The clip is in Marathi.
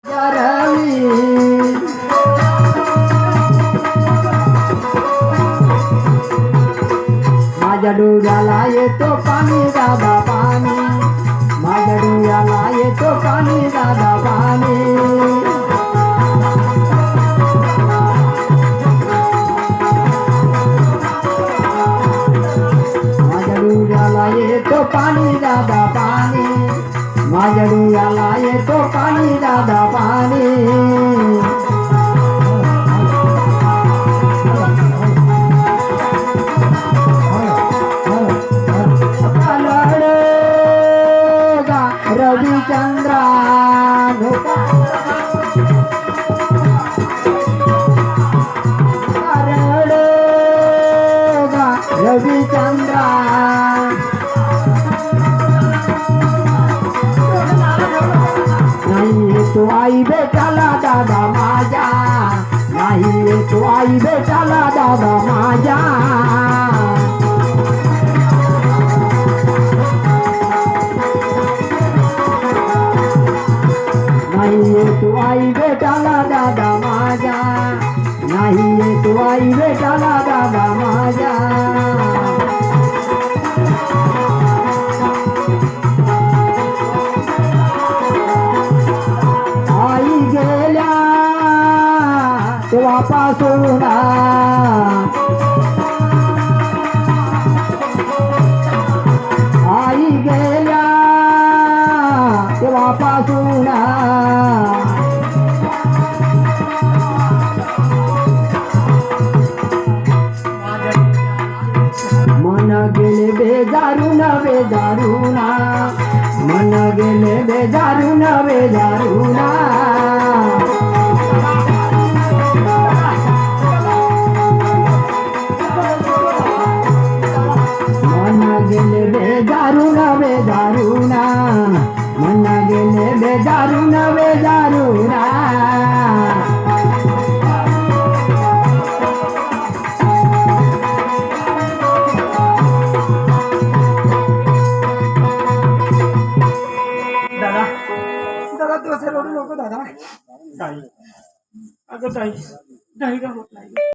माझ्या डोळ्याला येतो पाणी दादा पाणी, माझ्या डोळ्याला येतो पाणी दादा पाणी. माझ्या डोळ्याला येतो पाणी दादा पाणी, माझ्या डोळ्याला येतो पाणी दादा पाणी. रविचंद्रा रविचंद्रा नाही तू आई बेटाला दादा माझ्या, नाही तू आई बेटाला दादा माझ्या. नाही तू आई बेटाला दादा माझ्या, नाही तू आई बेटाला दादा माझ्या. आई गेल्या तेव्हापासून, आई गेल्या तेव्हापासून मन गेले बेजारून बेजारूना, मन गेले बेजारून बेजारूना. मन गेले बेजारून बेजारूना, मन गेले बेजारून बेजारूना. दादा दादा तू असं रडू नको दादा. ताई अगं ताई नाही का होत नाही.